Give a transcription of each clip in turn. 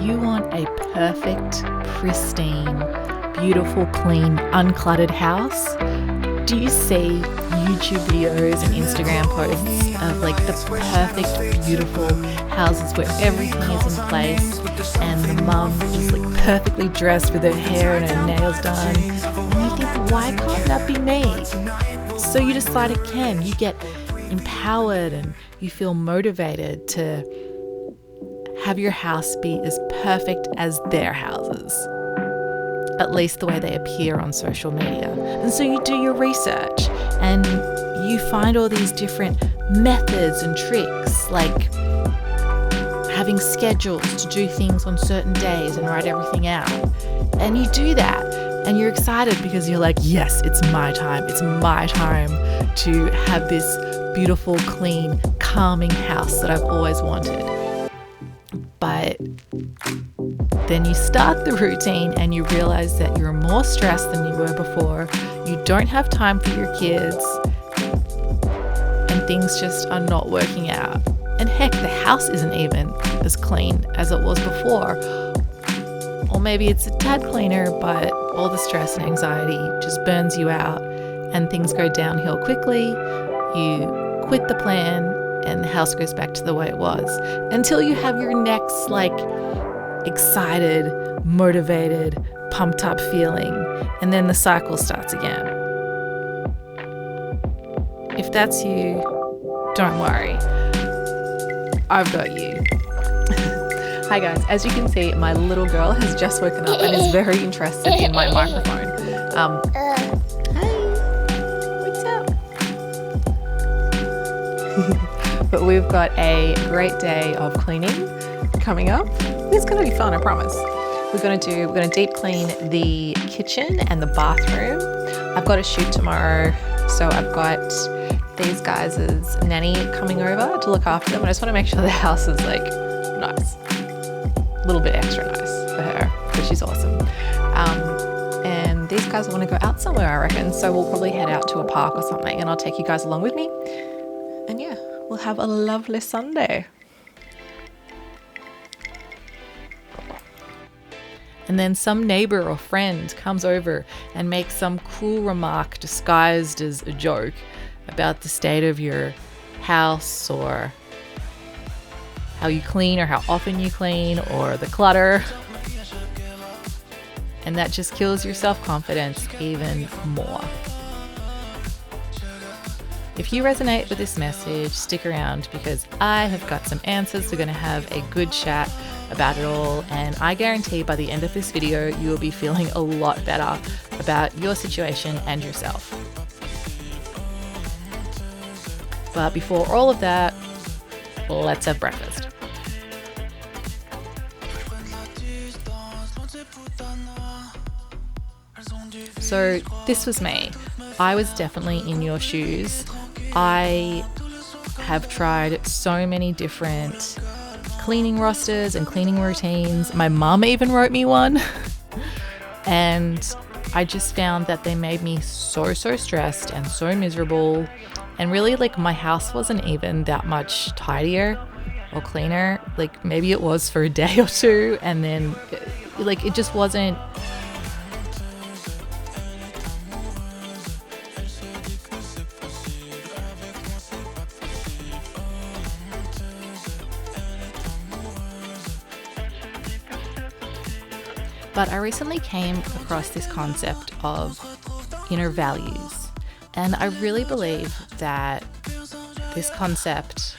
you want a perfect, pristine, beautiful, clean, uncluttered house, do you see YouTube videos and Instagram posts of like the perfect, beautiful houses where everything is in place and the mum is like perfectly dressed with her hair and her nails done? And you think, why can't that be me? So you decide it can. You get empowered and you feel motivated to have your house be as perfect as their houses, at least the way they appear on social media. And so you do your research and you find all these different methods and tricks, like having schedules to do things on certain days and write everything out. And you do that and you're excited because you're like, yes, it's my time. It's my time to have this beautiful, clean, calming house that I've always wanted. But then you start the routine and you realize that you're more stressed than you were before. You don't have time for your kids and things just are not working out. And heck, the house isn't even as clean as it was before. Or maybe it's a tad cleaner, but all the stress and anxiety just burns you out and things go downhill quickly. You quit the plan and the house goes back to the way it was until you have your next excited, motivated, pumped up feeling, and then the cycle starts again. If that's you, don't worry. I've got you. Hi guys, as you can see, my little girl has just woken up and is very interested in my microphone. Hi, what's up? But we've got a great day of cleaning coming up. It's going to be fun, I promise. We're going to deep clean the kitchen and the bathroom. I've got a shoot tomorrow, so I've got these guys' nanny coming over to look after them. I just want to make sure the house is nice, a little bit extra nice for her because she's awesome. And these guys want to go out somewhere, I reckon. So we'll probably head out to a park or something, and I'll take you guys along with me. And yeah, we'll have a lovely Sunday. And then some neighbor or friend comes over and makes some cruel remark disguised as a joke about the state of your house or how you clean or how often you clean or the clutter. And that just kills your self-confidence even more. If you resonate with this message, stick around because I have got some answers. We're going to have a good chat about it all, and I guarantee by the end of this video you will be feeling a lot better about your situation and yourself. But before all of that, let's have breakfast. So this was me. I was definitely in your shoes. I have tried so many different cleaning rosters and cleaning routines. My mum even wrote me one. And I just found that they made me so stressed and so miserable. And really, my house wasn't even that much tidier or cleaner. Maybe it was for a day or two, and then it just wasn't. But I recently came across this concept of inner values, and I really believe that this concept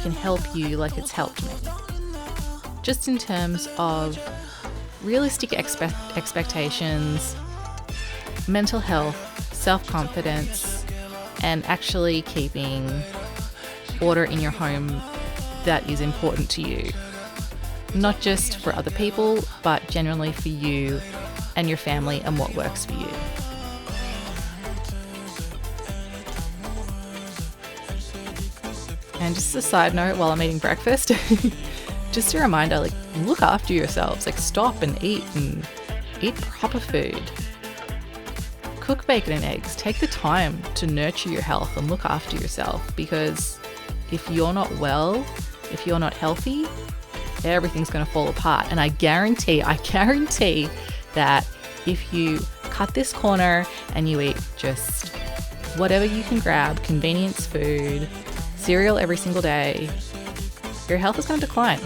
can help you like it's helped me. Just in terms of realistic expectations, mental health, self-confidence, and actually keeping order in your home that is important to you. Not just for other people, but generally for you and your family and what works for you. And just a side note while I'm eating breakfast, just a reminder, look after yourselves, stop and eat proper food. Cook bacon and eggs. Take the time to nurture your health and look after yourself, because if you're not well, if you're not healthy, everything's going to fall apart. And I guarantee that if you cut this corner and you eat just whatever you can grab, convenience food, cereal every single day, your health is going to decline.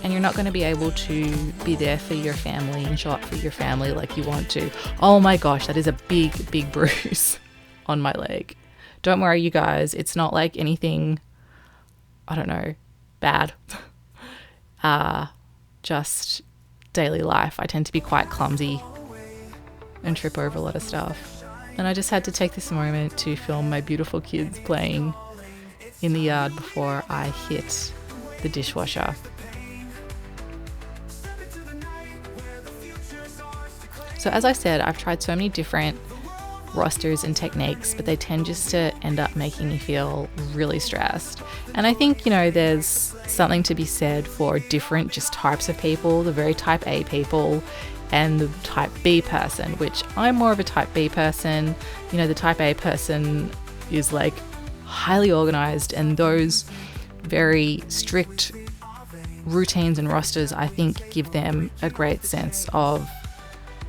And you're not going to be able to be there for your family and show up for your family like you want to. Oh my gosh, that is a big, big bruise on my leg. Don't worry, you guys. It's not like anything, I don't know, bad. Just daily life. I tend to be quite clumsy and trip over a lot of stuff. And I just had to take this moment to film my beautiful kids playing in the yard before I hit the dishwasher. So as I said, I've tried so many different rosters and techniques, but they tend just to end up making me feel really stressed. And I think, there's something to be said for different just types of people, the very type A people and the type B person, which I'm more of a type B person. The type A person is like highly organized, and those very strict routines and rosters, I think, give them a great sense of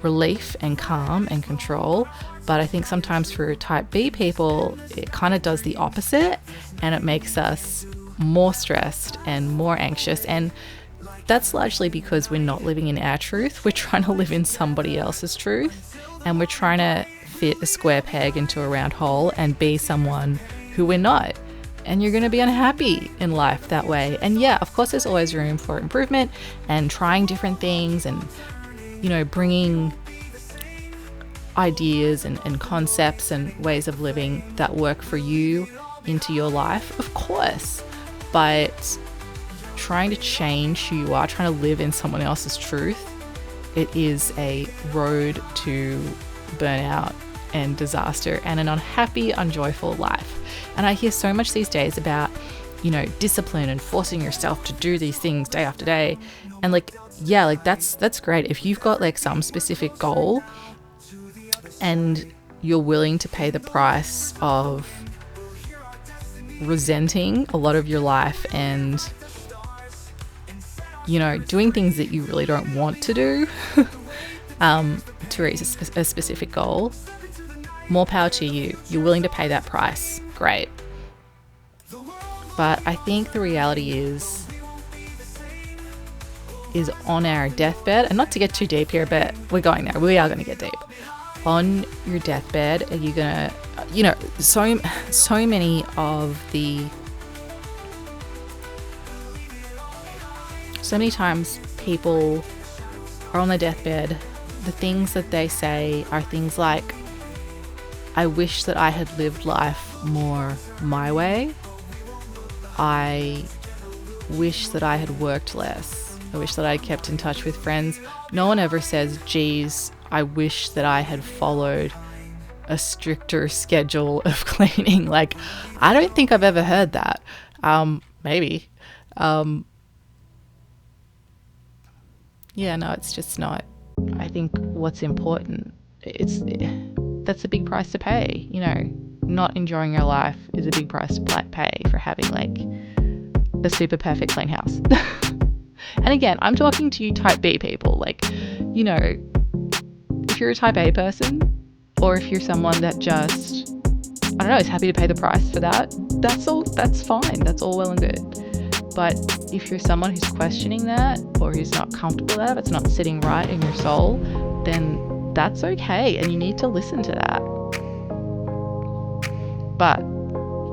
relief and calm and control. But I think sometimes for type B people, it kind of does the opposite, and it makes us more stressed and more anxious. And that's largely because we're not living in our truth. We're trying to live in somebody else's truth, and we're trying to fit a square peg into a round hole and be someone who we're not. And you're going to be unhappy in life that way. And yeah, of course, there's always room for improvement and trying different things and bringing ideas and concepts and ways of living that work for you into your life, of course. But trying to change who you are, trying to live in someone else's truth, it is a road to burnout and disaster and an unhappy, unjoyful life. And I hear so much these days about, discipline and forcing yourself to do these things day after day. And that's great. If you've got some specific goal and you're willing to pay the price of resenting a lot of your life and, doing things that you really don't want to do to reach a specific goal, more power to you. You're willing to pay that price. Great. But I think the reality is on our deathbed, and not to get too deep here, but we're going there. We are going to get deep. On your deathbed, are you going to, so many times people are on their deathbed. The things that they say are things like, I wish that I had lived life more my way. I wish that I had worked less. I wish that I kept in touch with friends. No one ever says, geez, I wish that I had followed a stricter schedule of cleaning. I don't think I've ever heard that. Maybe. Yeah, no, it's just not. I think what's important, that's a big price to pay. Not enjoying your life is a big price to pay for having a super perfect clean house. And again, I'm talking to you type B people. If you're a type A person, or if you're someone that just, is happy to pay the price for that, that's fine. That's all well and good. But if you're someone who's questioning that, or who's not comfortable with that, if it's not sitting right in your soul, then that's okay, and you need to listen to that. But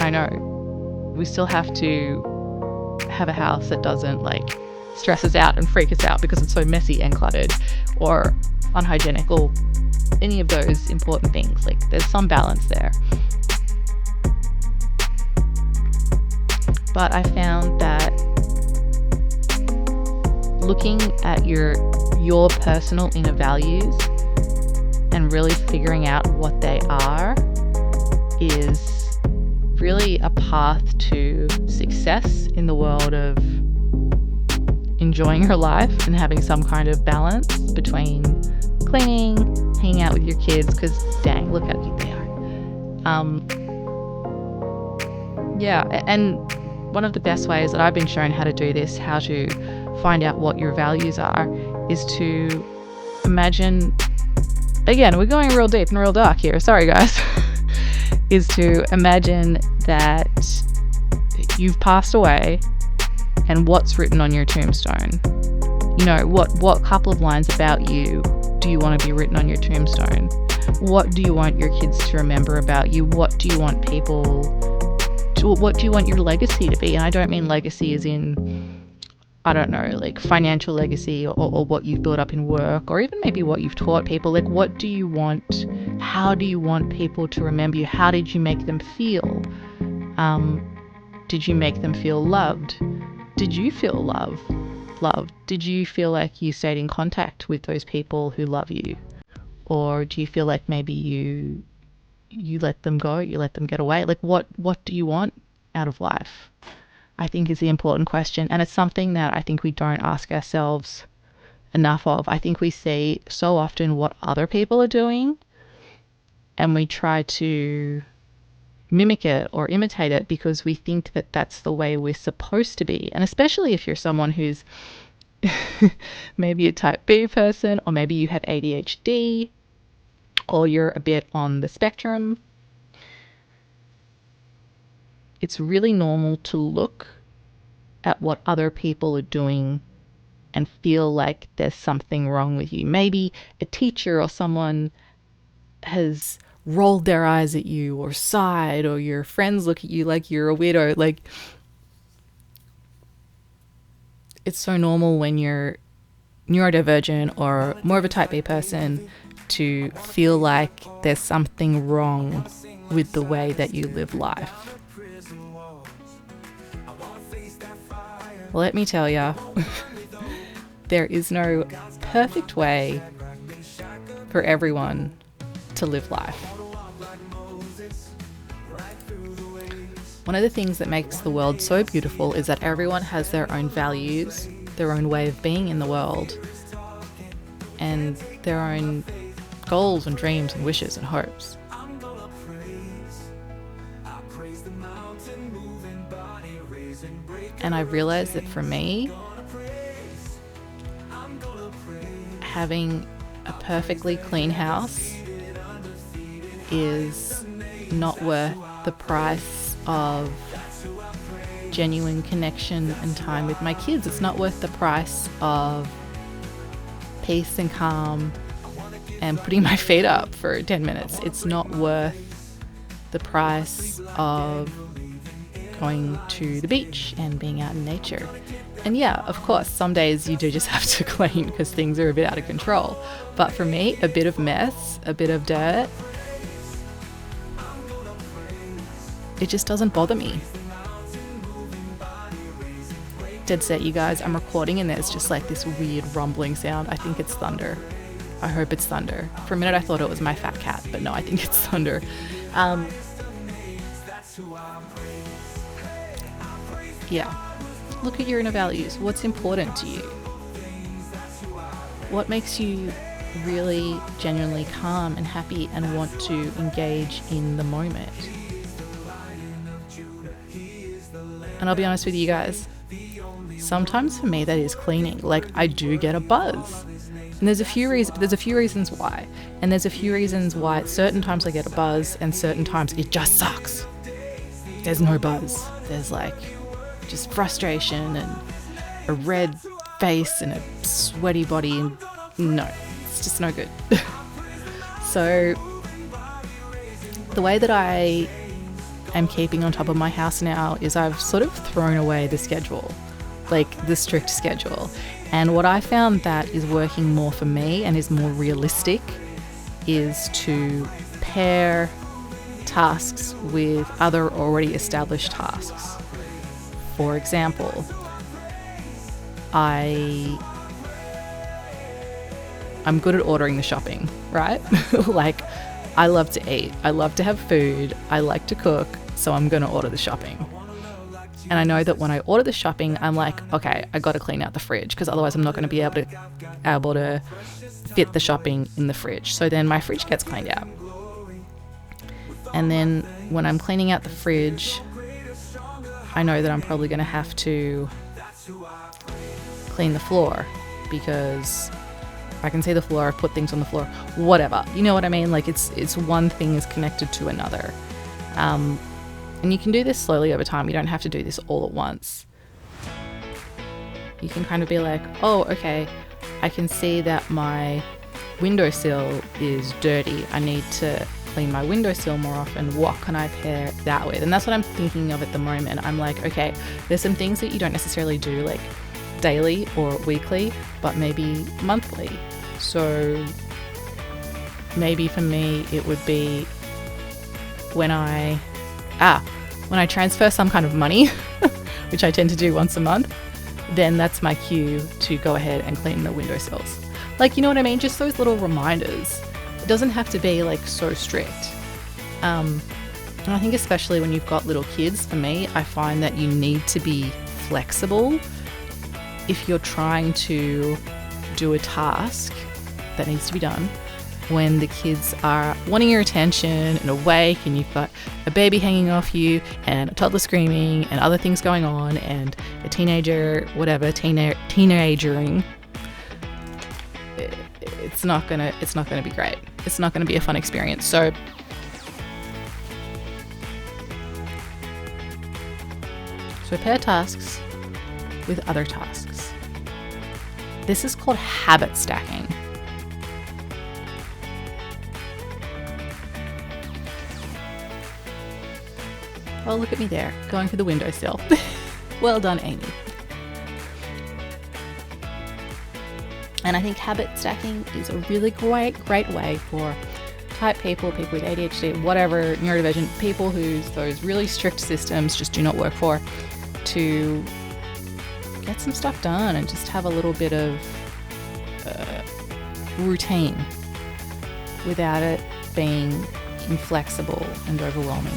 I know we still have to have a house that doesn't stress us out and freak us out because it's so messy and cluttered or unhygienic or any of those important things. There's some balance there. But I found that looking at your personal inner values and really figuring out what they are is really a path to success in the world of enjoying your life and having some kind of balance between cleaning, hanging out with your kids, because dang, look how cute they are. Yeah, and one of the best ways that I've been shown how to do this, how to find out what your values are, is to imagine, again, we're going real deep and real dark here, sorry guys, is to imagine that you've passed away and what's written on your tombstone. You know, what couple of lines about you do you want to be written on your tombstone? What do you want your kids to remember about you? What do you want what do you want your legacy to be? And I don't mean legacy as in, I don't know, like financial legacy or what you've built up in work, or even maybe what you've taught people. Like, what do you want? How do you want people to remember you? How did you make them feel? Did you make them feel loved? Did you feel loved? Did you feel like you stayed in contact with those people who love you? Or do you feel like maybe you let them go, you let them get away? Like, what do you want out of life? I think is the important question. And it's something that I think we don't ask ourselves enough of. I think we see so often what other people are doing and we try to mimic it or imitate it because we think that that's the way we're supposed to be. And especially if you're someone who's maybe a type B person, or maybe you have ADHD, or you're a bit on the spectrum, it's really normal to look at what other people are doing and feel like there's something wrong with you. Maybe a teacher or someone has rolled their eyes at you or sighed, or your friends look at you like you're a weirdo. Like, it's so normal when you're neurodivergent or more of a type B person to feel like there's something wrong with the way that you live life. Let me tell ya, there is no perfect way for everyone to live life. One of the things that makes the world so beautiful is that everyone has their own values, their own way of being in the world, and their own goals and dreams and wishes and hopes. And I realized that for me, having a perfectly clean house is not worth the price of genuine connection and time with my kids. It's not worth the price of peace and calm and putting my feet up for 10 minutes. It's not worth the price of going to the beach and being out in nature. And yeah, of course, some days you do just have to clean because things are a bit out of control. But for me, a bit of mess, a bit of dirt, it just doesn't bother me. Dead set, you guys, I'm recording and there's just like this weird rumbling sound. I think it's thunder. I hope it's thunder. For a minute I thought it was my fat cat, but no, I think it's thunder. Yeah, look at your inner values. What's important to you? What makes you really genuinely calm and happy and want to engage in the moment? And I'll be honest with you guys, sometimes for me that is cleaning. Like, I do get a buzz. And there's a few reasons why. And there's a few reasons why at certain times I get a buzz and certain times it just sucks. There's no buzz. There's like just frustration and a red face and a sweaty body, and no, it's just no good. So the way that I am keeping on top of my house now is I've sort of thrown away the schedule, like the strict schedule. And what I found that is working more for me and is more realistic is to pair tasks with other already established tasks. For example, I'm good at ordering the shopping, right? Like, I love to eat, I love to have food, I like to cook, so I'm going to order the shopping. And I know that when I order the shopping, I'm like, okay, I got to clean out the fridge because otherwise I'm not going to be able to fit the shopping in the fridge. So then my fridge gets cleaned out. And then when I'm cleaning out the fridge, I know that I'm probably going to have to clean the floor because I can see the floor, I've put things on the floor, whatever. You know what I mean? Like it's one thing is connected to another. And you can do this slowly over time. You don't have to do this all at once. You can kind of be like, oh, okay, I can see that my windowsill is dirty. I need to clean my windowsill more often. What can I pair that with? And that's what I'm thinking of at the moment. I'm like, okay, there's some things that you don't necessarily do like daily or weekly, but maybe monthly. So maybe for me it would be when I transfer some kind of money, which I tend to do once a month, then that's my cue to go ahead and clean the windowsills. Like, you know what I mean? Just those little reminders. It doesn't have to be like so strict. And I think especially when you've got little kids, for me, I find that you need to be flexible if you're trying to do a task that needs to be done when the kids are wanting your attention and awake and you've got a baby hanging off you and a toddler screaming and other things going on and a teenager, whatever, teenagering. It's not gonna be great. It's not gonna be a fun experience. So pair tasks with other tasks. This is called habit stacking. Oh, look at me there, going for the windowsill. Well done, Amy. And I think habit stacking is a really great way for type people with ADHD, whatever, neurodivergent, people whose those really strict systems just do not work for, to get some stuff done and just have a little bit of routine without it being inflexible and overwhelming.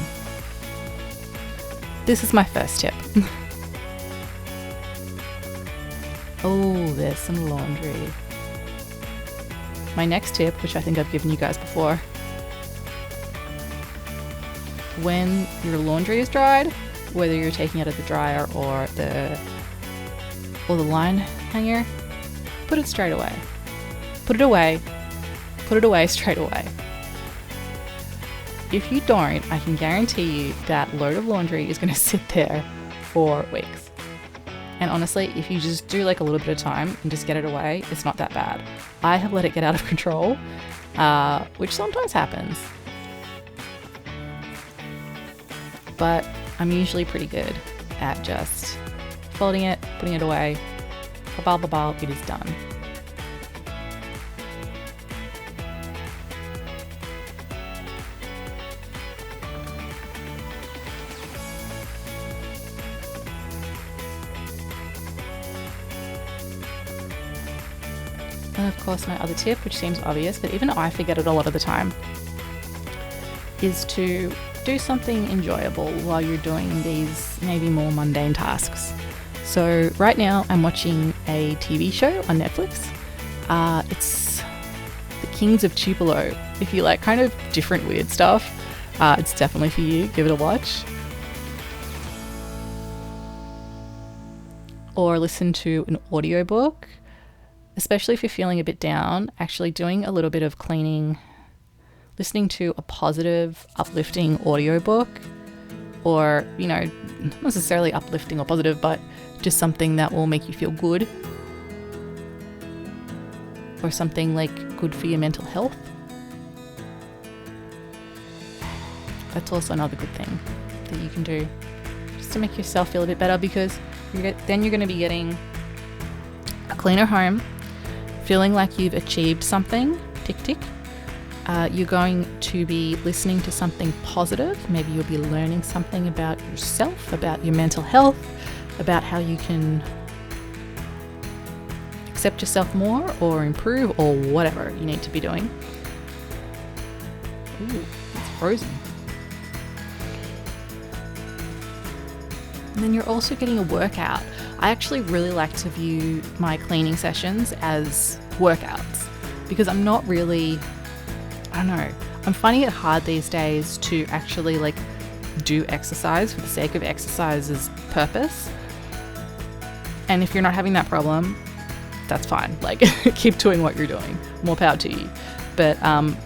This is my first tip. Oh, there's some laundry. My next tip, which I think I've given you guys before, when your laundry is dried, whether you're taking it out of the dryer or the line hanger, put it straight away. Put it away straight away. If you don't, I can guarantee you that load of laundry is going to sit there for weeks. And honestly, if you just do like a little bit of time and just get it away, it's not that bad. I have let it get out of control, which sometimes happens. But I'm usually pretty good at just folding it, putting it away, it is done. And of course, my other tip, which seems obvious, but even I forget it a lot of the time, is to do something enjoyable while you're doing these maybe more mundane tasks. So right now I'm watching a TV show on Netflix. It's The Kings of Tupelo. If you like kind of different weird stuff, it's definitely for you. Give it a watch. Or listen to an audiobook. Especially if you're feeling a bit down, actually doing a little bit of cleaning, listening to a positive, uplifting audiobook, or, you know, not necessarily uplifting or positive, but just something that will make you feel good, or something like good for your mental health. That's also another good thing that you can do just to make yourself feel a bit better, because then you're going to be getting a cleaner home, feeling like you've achieved something, tick tick. You're going to be listening to something positive. Maybe you'll be learning something about yourself, about your mental health, about how you can accept yourself more or improve or whatever you need to be doing. Ooh, it's frozen. And then you're also getting a workout. I actually really like to view my cleaning sessions as workouts, because I'm not really, I don't know, I'm finding it hard these days to actually like do exercise for the sake of exercise's purpose. And if you're not having that problem, that's fine. Like, keep doing what you're doing. More power to you. But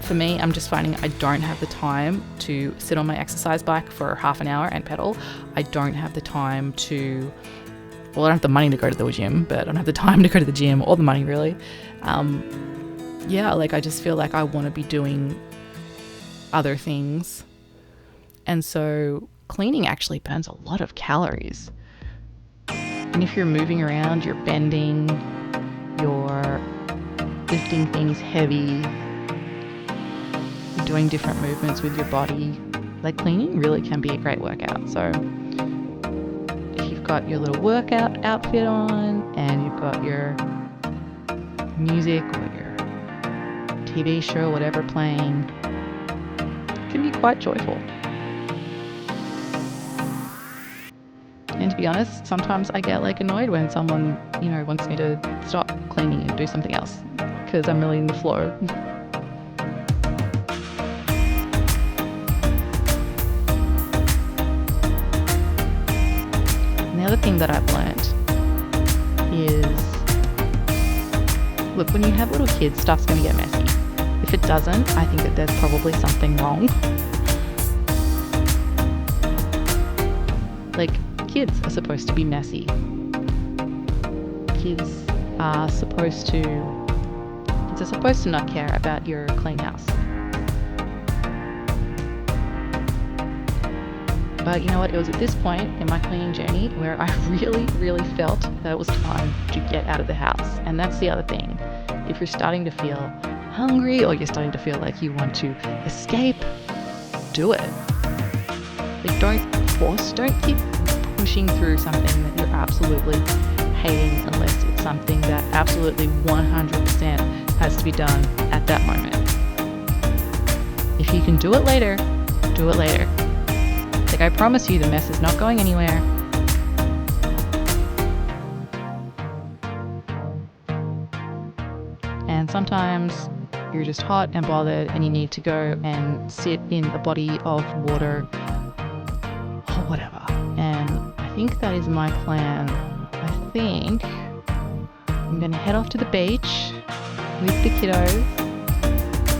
for me, I'm just finding I don't have the time to sit on my exercise bike for half an hour and pedal. I don't have the time to, well, I don't have the money to go to the gym, but I don't have the time to go to the gym, or the money really. Like I just feel like I want to be doing other things. And so cleaning actually burns a lot of calories. And if you're moving around, you're bending, you're lifting things heavy, you're doing different movements with your body, like cleaning really can be a great workout. So if you've got your little workout outfit on and you've got your music or your TV show, whatever playing, it can be quite joyful. And to be honest, sometimes I get like annoyed when someone, wants me to stop cleaning and do something else because I'm really in the flow. And the other thing that I've learned is, look, when you have little kids, stuff's going to get messy. If it doesn't, I think that there's probably something wrong. Like, kids are supposed to be messy. Kids are supposed to not care about your clean house. But you know what? It was at this point in my cleaning journey where I really, really felt that it was time to get out of the house. And that's the other thing. If you're starting to feel hungry or you're starting to feel like you want to escape, do it. Like, don't keep pushing through something that you're absolutely hating unless it's something that absolutely 100% has to be done at that moment. If you can do it later, do it later. Like, I promise you the mess is not going anywhere. And sometimes you're just hot and bothered and you need to go and sit in a body of water or whatever. And I think that is my plan. I think I'm going to head off to the beach with the kiddos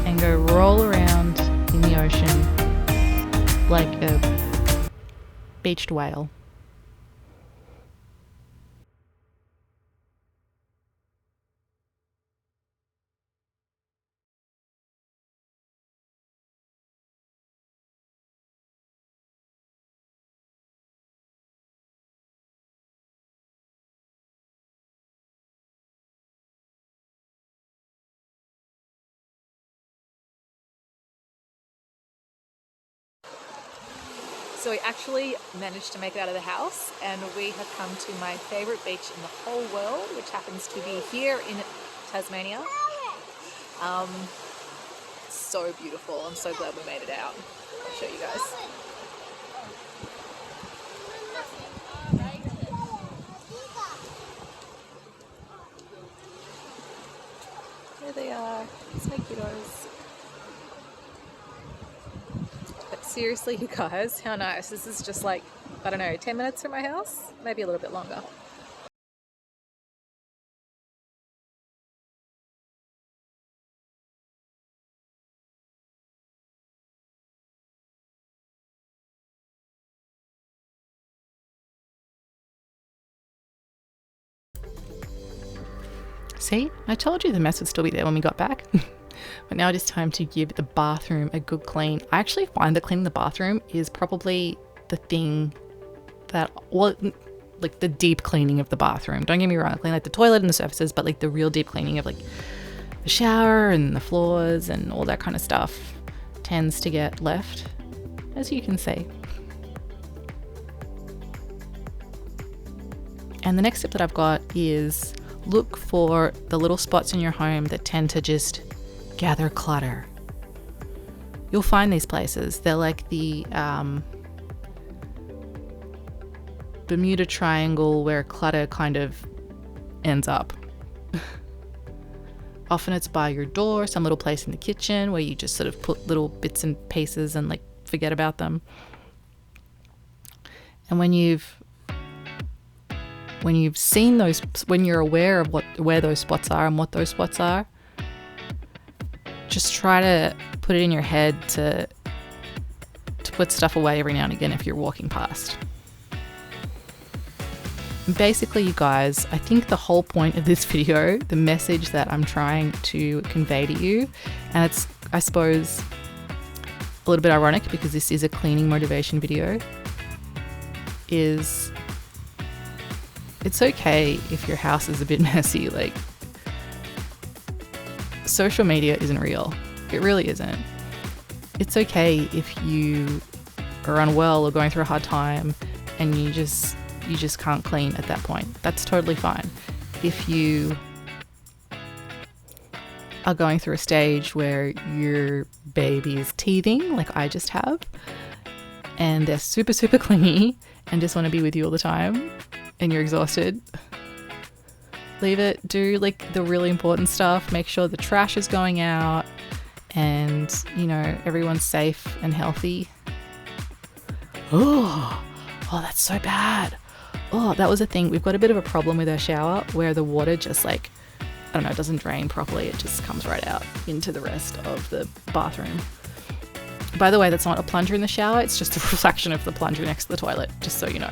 and go roll around in the ocean like a beached whale. So we actually managed to make it out of the house, and we have come to my favourite beach in the whole world, which happens to be here in Tasmania. So beautiful. I'm so glad we made it out. I'll show you guys. There they are. It's my kiddos. But seriously, you guys, how nice. This is just like, 10 minutes from my house? Maybe a little bit longer. See, I told you the mess would still be there when we got back. But now it is time to give the bathroom a good clean. I actually find that cleaning the bathroom is probably the thing that, like the deep cleaning of the bathroom. Don't get me wrong, I clean like the toilet and the surfaces, but like the real deep cleaning of like the shower and the floors and all that kind of stuff tends to get left, as you can see. And the next tip that I've got is look for the little spots in your home that tend to just gather clutter. You'll find these places. They're like the Bermuda Triangle where clutter kind of ends up. Often it's by your door, some little place in the kitchen where you just sort of put little bits and pieces and like forget about them. And when you've seen those, when you're aware of where those spots are and what those spots are, just try to put it in your head to put stuff away every now and again if you're walking past. And basically, you guys, I think the whole point of this video, the message that I'm trying to convey to you, and it's, I suppose, a little bit ironic because this is a cleaning motivation video, is it's okay if your house is a bit messy. Like, social media isn't real. It really isn't. It's okay if you are unwell or going through a hard time and you just can't clean at that point. That's totally fine. If you are going through a stage where your baby is teething, like I just have, and they're super, super clingy and just want to be with you all the time, and you're exhausted, leave it. Do like the really important stuff. Make sure the trash is going out and, you know, everyone's safe and healthy. Oh, that's so bad. Oh, that was a thing. We've got a bit of a problem with our shower where the water just like, I don't know, it doesn't drain properly. It just comes right out into the rest of the bathroom. By the way, that's not a plunger in the shower. It's just a reflection of the plunger next to the toilet, just so you know.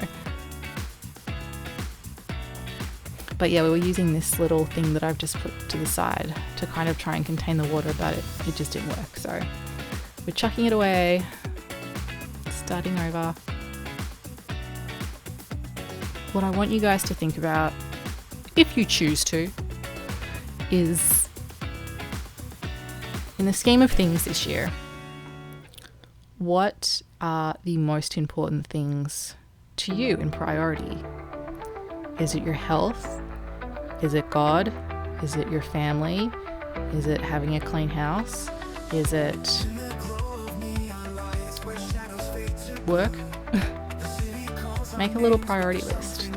But yeah, we were using this little thing that I've just put to the side to kind of try and contain the water, but it just didn't work. So we're chucking it away, starting over. What I want you guys to think about, if you choose to, is in the scheme of things this year, what are the most important things to you in priority? Is it your health? Is it God? Is it your family? Is it having a clean house? Is it work? Make a little priority list.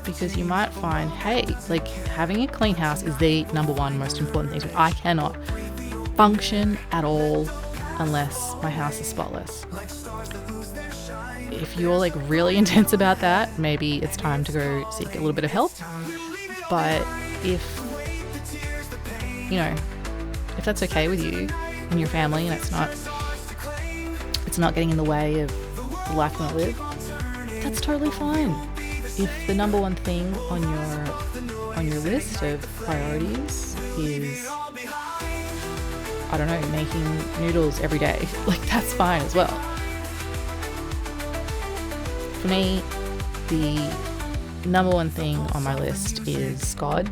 Because you might find, hey, like having a clean house is the number one most important thing. I cannot function at all unless my house is spotless. If you're like really intense about that, maybe it's time to go seek a little bit of help. But if, you know, if that's okay with you and your family and it's not getting in the way of the life you want to live, that's totally fine. If the number one thing on your list of priorities is, I don't know, making noodles every day, like that's fine as well. For me, the number one thing on my list is God.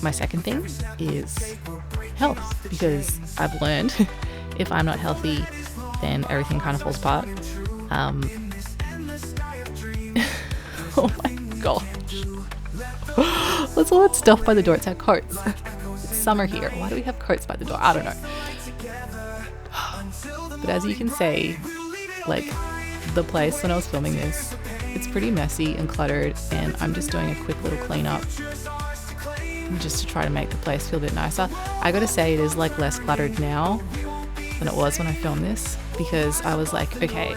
My second thing is health, because I've learned if I'm not healthy, then everything kind of falls apart. Oh my gosh. Let's all have stuff by the door. It's our coats. It's summer here. Why do we have coats by the door? I don't know. But as you can see, like the place when I was filming this, it's pretty messy and cluttered, and I'm just doing a quick little cleanup just to try to make the place feel a bit nicer. I gotta say, it is like less cluttered now than it was when I filmed this, because I was like, okay,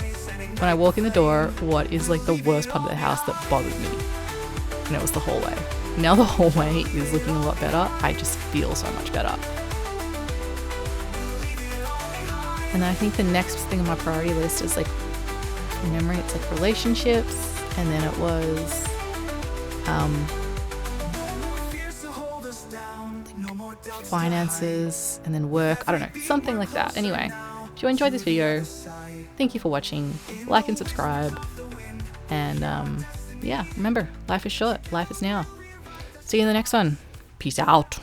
when I walk in the door, what is like the worst part of the house that bothered me? And it was the hallway. Now the hallway is looking a lot better. I just feel so much better. And I think the next thing on my priority list is like, from memory, it's like relationships, and then it was finances, and then work. I don't know, something like that. Anyway, if you enjoyed this video, thank you for watching. Like and subscribe. And yeah, remember, life is short. Life is now. See you in the next one. Peace out.